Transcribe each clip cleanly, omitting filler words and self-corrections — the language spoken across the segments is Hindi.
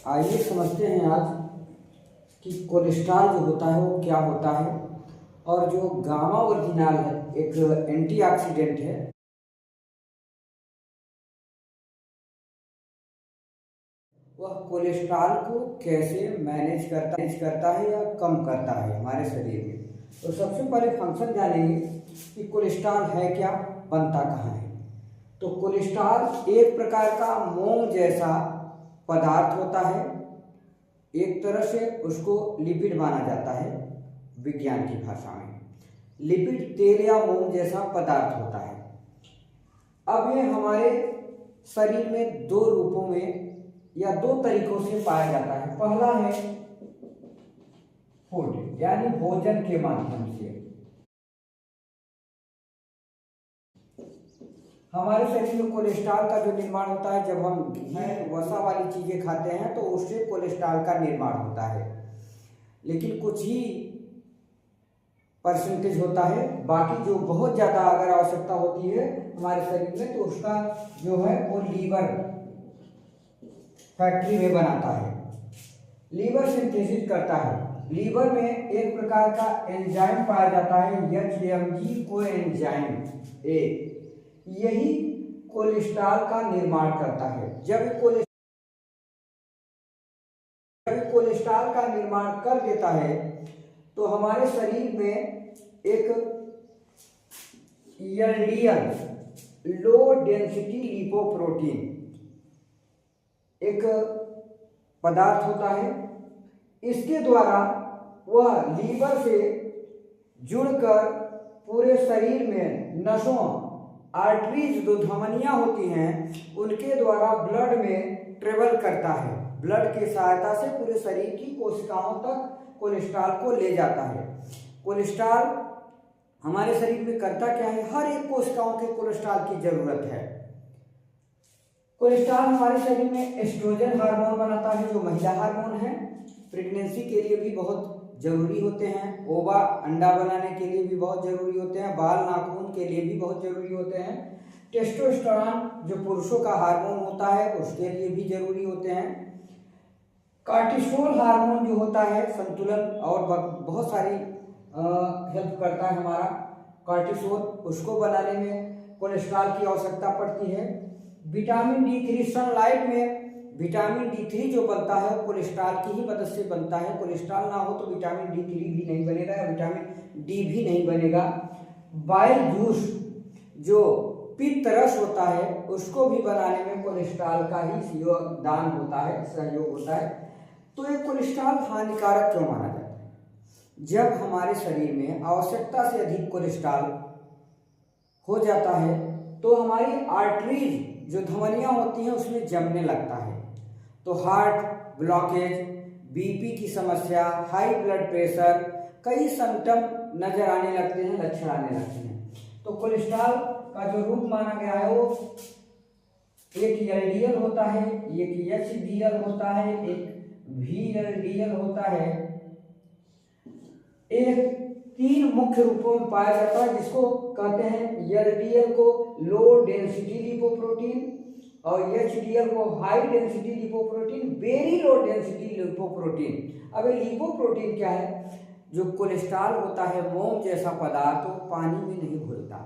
आइए समझते हैं आज कि कोलेस्ट्रॉल जो होता है वो क्या होता है। और जो गामा ओरिजिनल है एक एंटीऑक्सीडेंट है। वह कोलेस्ट्रॉल को कैसे मैनेज करता है या कम करता है हमारे शरीर में। तो सबसे पहले फंक्शन जानेंगे कि कोलेस्ट्रॉल है क्या, बनता कहाँ है। तो कोलेस्ट्रॉल एक प्रकार का मोम जैसा पदार्थ होता है। एक तरह से उसको लिपिड माना जाता है विज्ञान की भाषा में। लिपिड तेल या मोम जैसा पदार्थ होता है। अब ये हमारे शरीर में दो रूपों में या दो तरीकों से पाया जाता है। पहला है फूड यानी भोजन के माध्यम से। हमारे शरीर में कोलेस्ट्रॉल का जो निर्माण होता है जब हम वसा वाली चीजें खाते हैं तो उससे कोलेस्ट्रॉल का निर्माण होता है, लेकिन कुछ ही परसेंटेज होता है। बाकी जो बहुत ज़्यादा अगर आवश्यकता होती है हमारे शरीर में तो उसका जो है वो लीवर फैक्ट्री में बनाता है, लीवर सिंथेसिस करता है। लीवर में एक प्रकार का एंजाइम पाया जाता है HMG कोएंजाइम ए, यही कोलेस्ट्रॉल का निर्माण करता है। जब कोलेस्ट्रॉल का निर्माण कर देता है तो हमारे शरीर में एक LDL लो डेंसिटी लिपोप्रोटीन एक पदार्थ होता है। इसके द्वारा वह लीवर से जुड़कर पूरे शरीर में नसों आर्टरीज जो धमनियां होती हैं उनके द्वारा ब्लड में ट्रेवल करता है। ब्लड की सहायता से पूरे शरीर की कोशिकाओं तक कोलेस्ट्रॉल को ले जाता है। कोलेस्ट्रॉल हमारे शरीर में करता क्या है, हर एक कोशिकाओं के कोलेस्ट्रॉल की जरूरत है। कोलेस्ट्रॉल हमारे शरीर में एस्ट्रोजन हार्मोन बनाता है जो महिला हार्मोन है। प्रेगनेंसी के लिए भी बहुत जरूरी होते हैं, ओवा अंडा बनाने के लिए भी बहुत जरूरी होते हैं, बाल नाखून के लिए भी बहुत जरूरी होते हैं। टेस्टोस्टेरोन जो पुरुषों का हार्मोन होता है उसके लिए भी जरूरी होते हैं। कार्टिसोल हार्मोन जो होता है संतुलन और बहुत सारी हेल्प करता है हमारा कार्टिसोल, उसको बनाने में कोलेस्ट्रॉल की आवश्यकता पड़ती है। विटामिन D3 सनलाइट में विटामिन D3 जो बनता है कोलेस्ट्रॉल की ही मदद से बनता है। कोलेस्ट्रॉल ना हो तो विटामिन D3 भी नहीं बनेगा या विटामिन D भी नहीं बनेगा। बाइल जूस जो पित्त रस होता है उसको भी बनाने में कोलेस्ट्रॉल का ही योगदान होता है, सहयोग होता है। तो ये कोलेस्ट्रॉल हानिकारक क्यों माना जाता है? जब हमारे शरीर में आवश्यकता से अधिक कोलेस्ट्रॉल हो जाता है तो हमारी आर्टरीज जो धमनियां होती हैं उसमें जमने लगता है। तो हार्ट ब्लॉकेज, BP की समस्या, हाई ब्लड प्रेशर, कई सिम्टम नजर आने लगते हैं, लक्षण आने लगते हैं। तो कोलेस्ट्रॉल का जो रूप माना गया है वो एक LDL होता है, एक HDL होता है, एक VLDL होता है। एक तीन मुख्य रूपों में पाया जाता है जिसको कहते हैं LDL को लो डेंसिटी लिपोप्रोटीन और HDL को high density lipoprotein, very low density lipoprotein. अब ये लिपोप्रोटीन क्या है? जो कोलेस्ट्रॉल होता है मोम जैसा पदार्थ वो पानी में नहीं घुलता,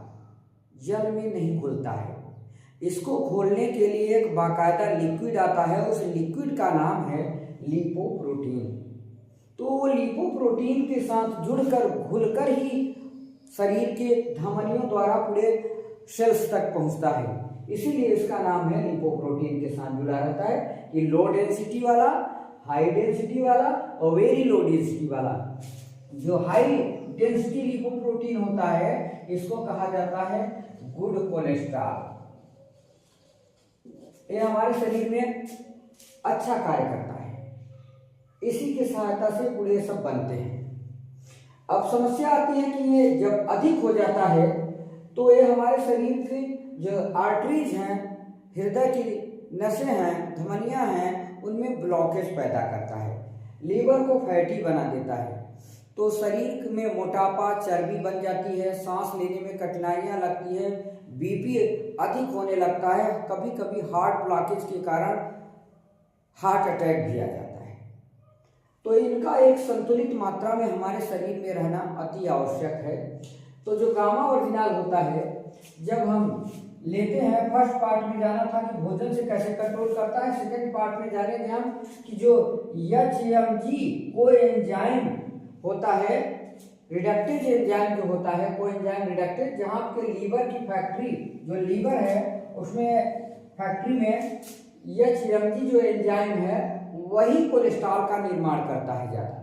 जल में नहीं घुलता है। इसको घोलने के लिए एक बाकायदा लिक्विड आता है, उस लिक्विड का नाम है लिपोप्रोटीन। तो लिपोप्रोटीन के साथ जुड़कर घुलकर ही शरीर के धमनियों द्वारा पूरे सेल्स तक पहुंचता है, इसीलिए इसका नाम है लिपोप्रोटीन के साथ जुड़ा रहता है कि लो डेंसिटी वाला, हाई डेंसिटी वाला और वेरी लो डेंसिटी वाला। जो हाई डेंसिटी लिपोप्रोटीन होता है इसको कहा जाता है गुड कोलेस्ट्रॉल। ये हमारे शरीर में अच्छा कार्य करता है, इसी की सहायता से पूरे सब बनते हैं। अब समस्या आती है कि ये जब अधिक हो जाता है तो ये हमारे शरीर की जो आर्टरीज हैं, हृदय की नसें हैं, धमनियां हैं, उनमें ब्लॉकेज पैदा करता है, लीवर को फैटी बना देता है। तो शरीर में मोटापा, चर्बी बन जाती है, सांस लेने में कठिनाइयां लगती है, BP अधिक होने लगता है। कभी कभी हार्ट ब्लॉकेज के कारण हार्ट अटैक भी आ जाता है। तो इनका एक संतुलित मात्रा में हमारे शरीर में रहना अति आवश्यक है। तो जो गामा ओरिजिनल होता है, जब हम लेते हैं, फर्स्ट पार्ट में जाना था कि भोजन से कैसे कंट्रोल करता है, सेकंड पार्ट में जानेंगे हम कि जो HMG कोएंजाइम होता है, रिडक्टेज एंजाइम जो होता है, कोएंजाइम रिडक्टेज, जहाँ आपके लीवर की फैक्ट्री, जो लीवर है उसमें फैक्ट्री में HMG जो एंजाइम है वही कोलेस्ट्रॉल का निर्माण करता है ज़्यादा।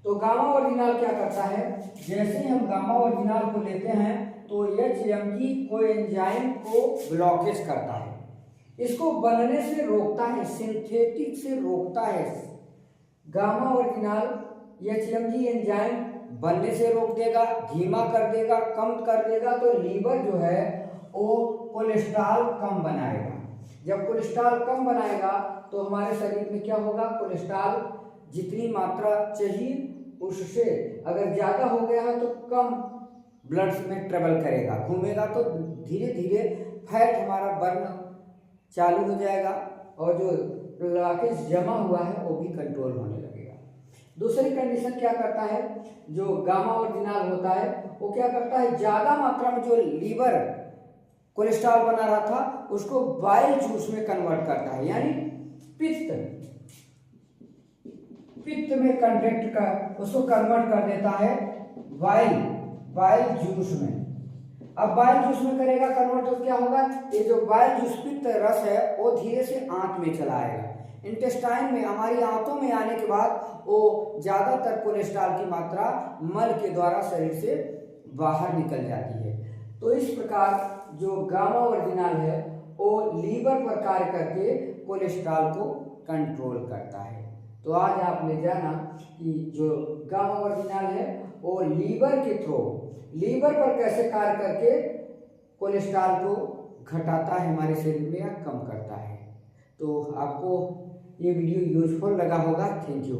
तो गामा ओरिजिनल क्या करता है, जैसे ही हम गामा ओरिजिनल को लेते हैं तो HMG कोएंजाइम को ब्लॉकेज करता है, इसको बनने से रोकता है, सिंथेटिक से रोकता है। गामा ओरिजिनल HMG एंजाइम बनने से रोक देगा, धीमा कर देगा, कम कर देगा, तो लीवर जो है वो कोलेस्ट्रॉल कम बनाएगा। जब कोलेस्ट्रॉल कम बनाएगा तो हमारे शरीर में क्या होगा, कोलेस्ट्रॉल जितनी मात्रा चाहिए उससे अगर ज़्यादा हो गया है तो कम ब्लड में ट्रेवल करेगा, घूमेगा, तो धीरे धीरे फैट हमारा बर्न चालू हो जाएगा और जो ब्लॉकेज जमा हुआ है वो भी कंट्रोल होने लगेगा। दूसरी कंडीशन क्या करता है, जो गामा ओरिजिनल होता है वो क्या करता है, ज़्यादा मात्रा में जो लीवर कोलेस्ट्रॉल बना रहा था उसको बाइल जूस में कन्वर्ट करता है, यानी पित्त में कंट्रैक्ट कर उसको कन्वर्ट कर देता है बाइल जूस में। अब बाइल जूस में करेगा कन्वर्ट तो क्या होगा, ये जो बाइल जूस पित्त रस है वो धीरे से आंत में चला आएगा, इंटेस्टाइन में, हमारी आंतों में आने के बाद वो ज़्यादातर कोलेस्ट्रॉल की मात्रा मल के द्वारा शरीर से बाहर निकल जाती है। तो इस प्रकार जो गामा ओरिजिनल है वो लीवर पर कार्य करके कोलेस्ट्रॉल को कंट्रोल करता है। तो आज आपने जाना कि जो गामा ओरिजिनल है वो लीवर के थ्रू, लीवर पर कैसे कार्य करके कोलेस्ट्रॉल को घटाता है हमारे शरीर में या कम करता है। तो आपको ये वीडियो यूजफुल लगा होगा। Thank you.